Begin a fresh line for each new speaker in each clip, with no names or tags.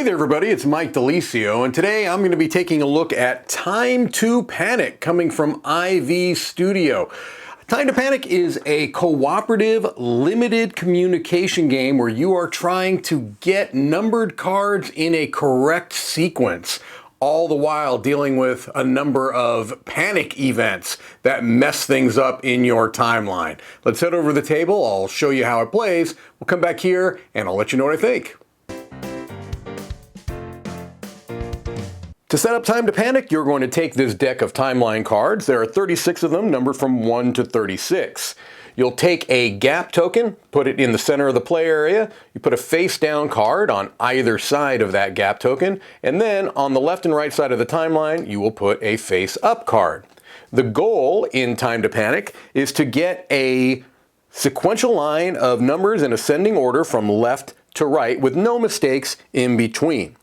there everybody, it's Mike DiLisio, and today I'm going to be taking a look at Time to Panic coming from IV Studio. Time to Panic is a cooperative, limited communication game where you are trying to get numbered cards in a correct sequence, all the while dealing with a number of panic events that mess things up in your timeline. Let's head over to the table, I'll show you how it plays, we'll come back here and I'll let you know what I think. To set up Time to Panic, you're going to take this deck of timeline cards. There are 36 of them, numbered from 1 to 36. You'll take a gap token, put it in the center of the play area. You put a face down card on either side of that gap token, and then on the left and right side of the timeline, you will put a face up card. The goal in Time to Panic is to get a sequential line of numbers in ascending order from left to right with no mistakes in between.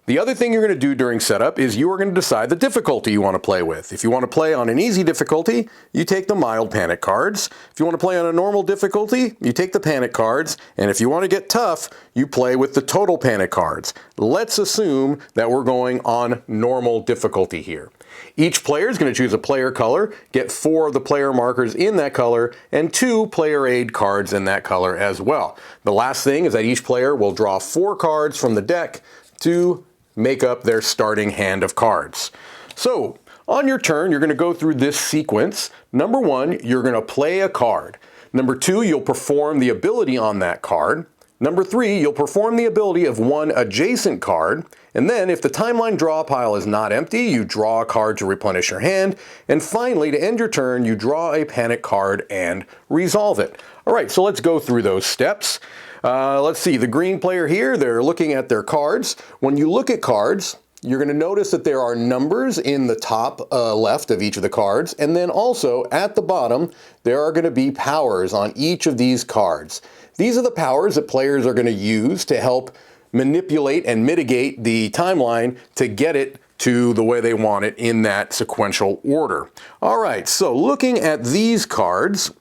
The other thing you're going to do during setup is you are going to decide the difficulty you want to play with. If you want to play on an easy difficulty, you take the mild panic cards. If you want to play on a normal difficulty, you take the panic cards. And if you want to get tough, you play with the total panic cards. Let's assume that we're going on normal difficulty here. Each player is going to choose a player color, get 4 of the player markers in that color, and 2 player aid cards in that color as well. The last thing is that each player will draw 4 cards from the deck to make up their starting hand of cards. So, on your turn, you're going to go through this sequence. Number 1, you're going to play a card. Number 2, you'll perform the ability on that card. Number 3, you'll perform the ability of one adjacent card. And then, if the timeline draw pile is not empty, you draw a card to replenish your hand. And finally, to end your turn, you draw a panic card and resolve it. All right, so let's go through those steps. Let's see, the green player here, they're looking at their cards. When you look at cards, you're going to notice that there are numbers in the top left of each of the cards, and then also at the bottom, there are going to be powers on each of these cards. These are the powers that players are going to use to help manipulate and mitigate the timeline to get it to the way they want it in that sequential order. All right, so looking at these cards,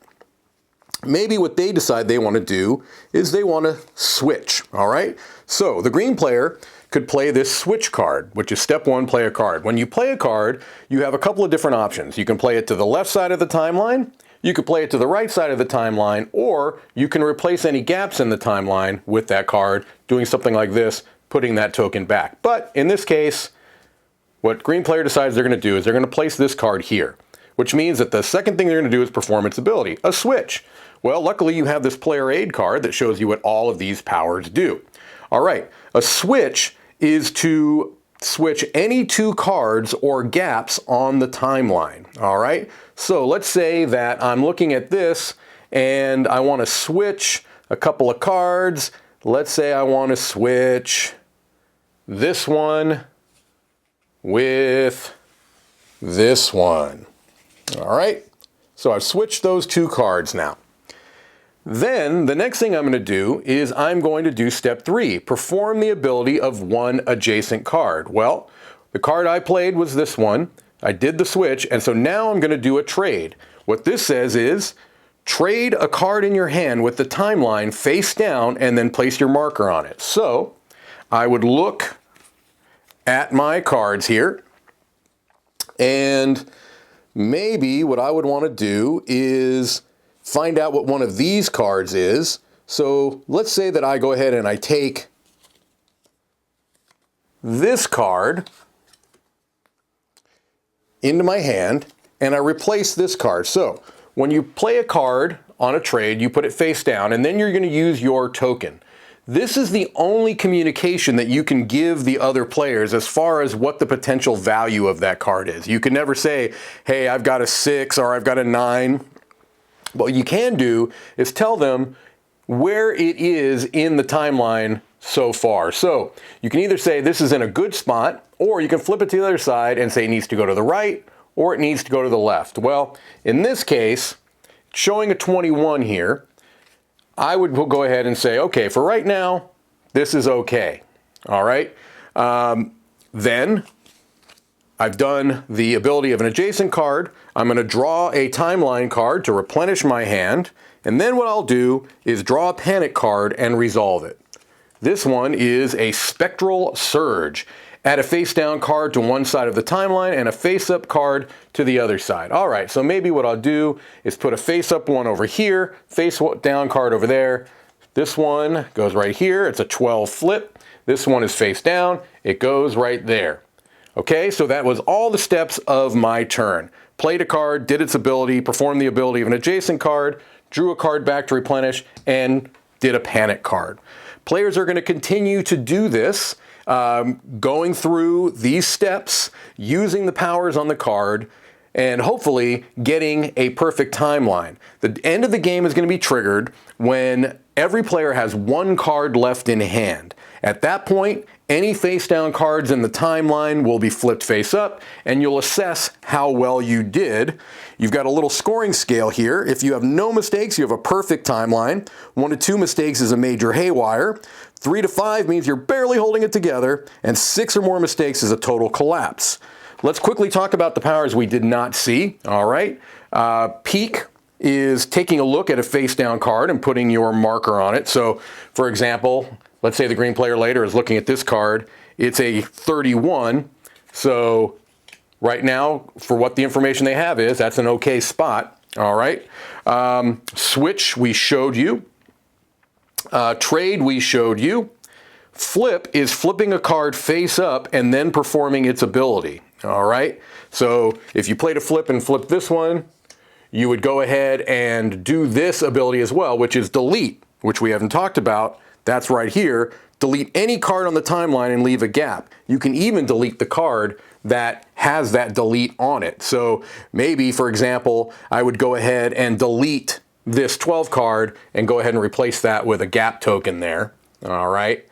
maybe what they decide they want to do is they want to switch, all right? So the green player could play this switch card, which is step 1, play a card. When you play a card, you have a couple of different options. You can play it to the left side of the timeline, you could play it to the right side of the timeline, or you can replace any gaps in the timeline with that card, doing something like this, putting that token back. But in this case, what green player decides they're going to do is they're going to place this card here, which means that the second thing they're going to do is perform its ability, a switch. Well, luckily you have this player aid card that shows you what all of these powers do. All right, a switch is to switch any 2 cards or gaps on the timeline. All right, so let's say that I'm looking at this and I want to switch a couple of cards. Let's say I want to switch this one with this one. All right, so I've switched those 2 cards now. Then the next thing I'm going to do is I'm going to do step 3, perform the ability of one adjacent card. Well, the card I played was this one. I did the switch, and so now I'm going to do a trade. What this says is trade a card in your hand with the timeline face down and then place your marker on it. So I would look at my cards here, and maybe what I would want to do is find out what one of these cards is. So let's say that I go ahead and I take this card into my hand and I replace this card. So when you play a card on a trade, you put it face down and then you're going to use your token. This is the only communication that you can give the other players as far as what the potential value of that card is. You can never say, hey, I've got a 6 or I've got a 9. What you can do is tell them where it is in the timeline so far. So you can either say this is in a good spot, or you can flip it to the other side and say it needs to go to the right, or it needs to go to the left. Well, in this case, showing a 21 here, I would go ahead and say, okay, for right now, this is okay. All right. Then I've done the ability of an adjacent card. I'm going to draw a timeline card to replenish my hand. And then what I'll do is draw a panic card and resolve it. This one is a Spectral Surge. Add a face-down card to one side of the timeline and a face-up card to the other side. All right, so maybe what I'll do is put a face-up one over here, face-down card over there. This one goes right here. It's a 12 flip. This one is face down. It goes right there. Okay, so that was all the steps of my turn. Played a card, did its ability, performed the ability of an adjacent card, drew a card back to replenish, and did a panic card. Players are going to continue to do this, going through these steps, using the powers on the card, and hopefully getting a perfect timeline. The end of the game is going to be triggered when every player has one card left in hand. At that point, any face-down cards in the timeline will be flipped face up, and you'll assess how well you did. You've got a little scoring scale here. If you have no mistakes, you have a perfect timeline. 1 to 2 mistakes is a major haywire. 3 to 5 means you're barely holding it together, and 6 or more mistakes is a total collapse. Let's quickly talk about the powers we did not see. All right. Peek is taking a look at a face-down card and putting your marker on it. So, for example, let's say the green player later is looking at this card. It's a 31. So right now, for what the information they have is, that's an okay spot. All right. Switch, we showed you. Trade, we showed you. Flip is flipping a card face up and then performing its ability. All right. So if you played a flip and flipped this one, you would go ahead and do this ability as well, which is delete, which we haven't talked about. That's right here. Delete any card on the timeline and leave a gap. You can even delete the card that has that delete on it. So maybe, for example, I would go ahead and delete this 12 card and go ahead and replace that with a gap token there. All right.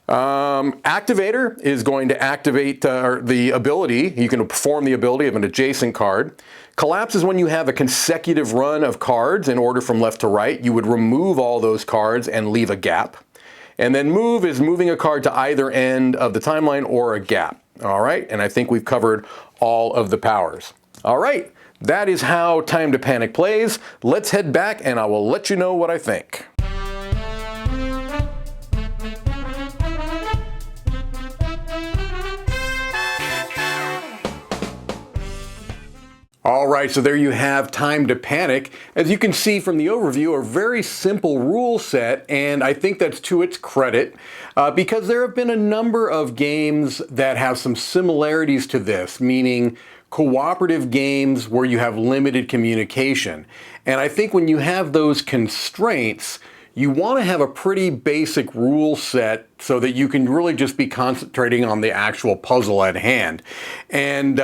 Activator is going to activate the ability. You can perform the ability of an adjacent card. Collapse is when you have a consecutive run of cards in order from left to right. You would remove all those cards and leave a gap. And then move is moving a card to either end of the timeline or a gap. All right, and I think we've covered all of the powers. All right, that is how Time to Panic plays. Let's head back and I will let you know what I think. All right, so there you have Time to Panic. As you can see from the overview, a very simple rule set, and I think that's to its credit because there have been a number of games that have some similarities to this, meaning cooperative games where you have limited communication. And I think when you have those constraints, you want to have a pretty basic rule set so that you can really just be concentrating on the actual puzzle at hand. And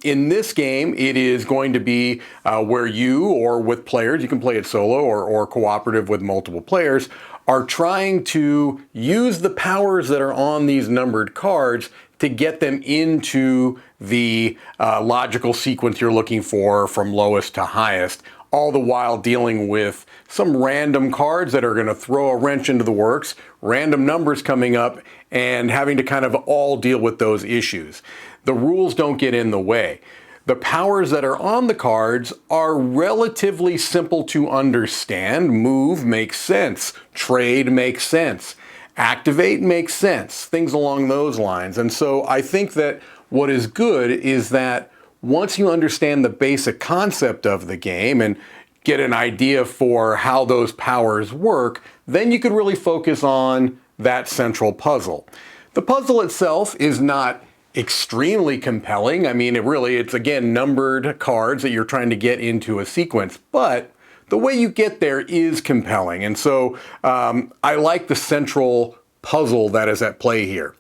in this game, it is going to be where you or with players, you can play it solo or cooperative with multiple players, are trying to use the powers that are on these numbered cards to get them into the logical sequence you're looking for from lowest to highest, all the while dealing with some random cards that are going to throw a wrench into the works, random numbers coming up, and having to kind of all deal with those issues. The rules don't get in the way. The powers that are on the cards are relatively simple to understand. Move makes sense. Trade makes sense. Activate makes sense. Things along those lines. And so I think that what is good is that once you understand the basic concept of the game and get an idea for how those powers work, then you could really focus on that central puzzle. The puzzle itself is not extremely compelling. I mean, it's again numbered cards that you're trying to get into a sequence, but the way you get there is compelling. And so I like the central puzzle that is at play here.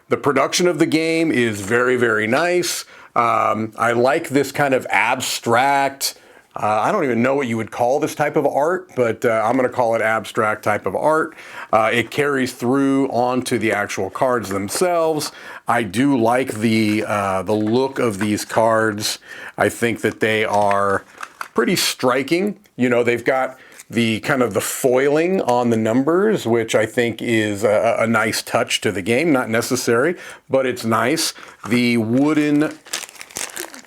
The production of the game is very, very nice. I like this kind of abstract, I don't even know what you would call this type of art, but I'm going to call it abstract type of art. It carries through onto the actual cards themselves. I do like the look of these cards. I think that they are pretty striking. You know, they've got the kind of the foiling on the numbers, which I think is a nice touch to the game. Not necessary, but it's nice. The wooden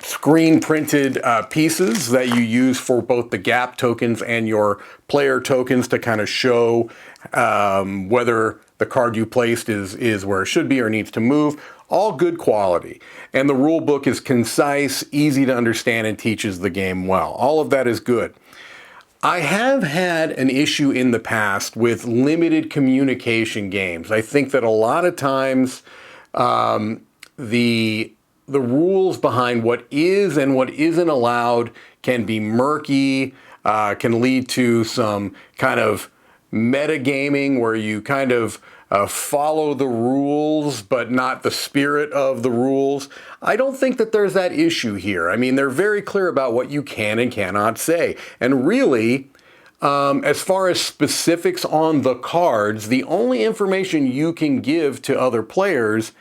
screen printed pieces that you use for both the gap tokens and your player tokens to kind of show whether the card you placed is where it should be or needs to move. All good quality. And the rule book is concise, easy to understand, and teaches the game well. All of that is good. I have had an issue in the past with limited communication games. I think that a lot of times the rules behind what is and what isn't allowed can be murky, can lead to some kind of metagaming where you kind of follow the rules but not the spirit of the rules. I don't think that there's that issue here. I mean, they're very clear about what you can and cannot say. And really, as far as specifics on the cards, the only information you can give to other players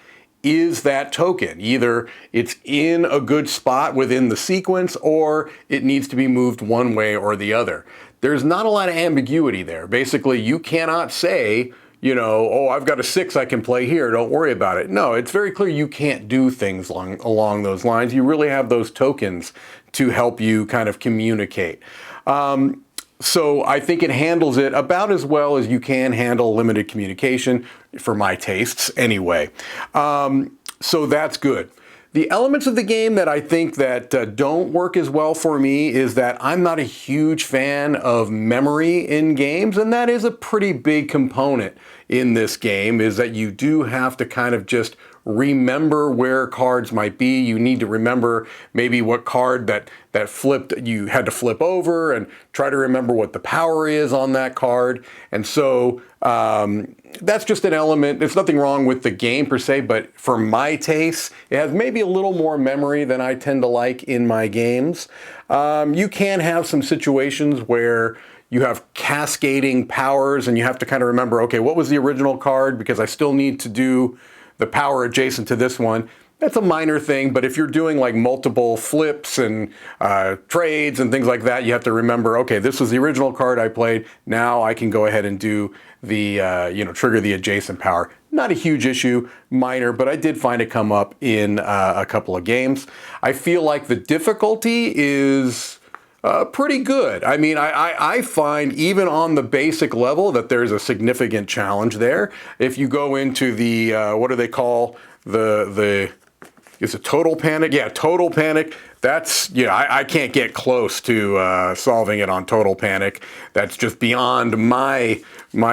is that token. Either it's in a good spot within the sequence or it needs to be moved one way or the other. There's not a lot of ambiguity there. Basically, you cannot say, oh, I've got a 6 I can play here, don't worry about it. No, it's very clear you can't do things along those lines. You really have those tokens to help you kind of communicate. So I think it handles it about as well as you can handle limited communication, for my tastes anyway. So that's good. The elements of the game that I think that don't work as well for me is that I'm not a huge fan of memory in games, and that is a pretty big component in this game, is that you do have to kind of just remember where cards might be. You need to remember maybe what card that flipped, you had to flip over, and try to remember what the power is on that card. And so that's just an element. There's nothing wrong with the game per se, but for my taste, it has maybe a little more memory than I tend to like in my games. You can have some situations where you have cascading powers and you have to kind of remember, okay, what was the original card? Because I still need to do the power adjacent to this one. That's a minor thing, but if you're doing like multiple flips and trades and things like that, you have to remember, okay, this was the original card I played. Now I can go ahead and do the, trigger the adjacent power. Not a huge issue, minor, but I did find it come up in a couple of games. I feel like the difficulty is pretty good. I mean, I find even on the basic level that there's a significant challenge there. If you go into the, what do they call is it total panic? Yeah, total panic. That's, I can't get close to solving it on total panic. That's just beyond my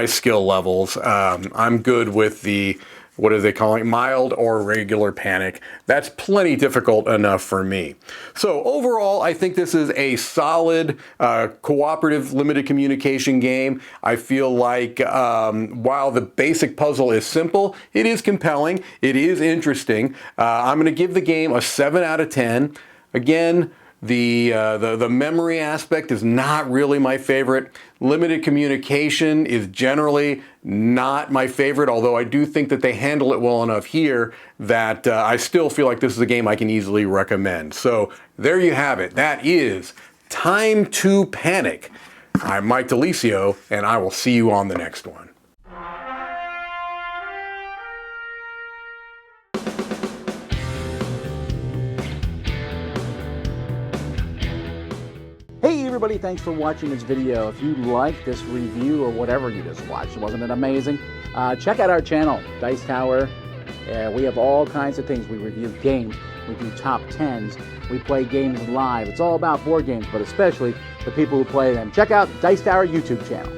skill levels. I'm good with the, what are they calling it? Mild or regular panic. That's plenty difficult enough for me. So overall, I think this is a solid cooperative limited communication game. I feel like while the basic puzzle is simple, it is compelling. It is interesting. I'm going to give the game a 7 out of 10. Again, the memory aspect is not really my favorite. Limited communication is generally not my favorite, although I do think that they handle it well enough here that I still feel like this is a game I can easily recommend. So there you have it. That is Time to Panic. I'm Mike DiLisio, and I will see you on the next one.
Hey everybody, thanks for watching this video. If you like this review or whatever you just watched, wasn't it amazing? Check out our channel, Dice Tower. We have all kinds of things. We review games, we do top 10s, we play games live. It's all about board games, but especially the people who play them. Check out Dice Tower YouTube channel.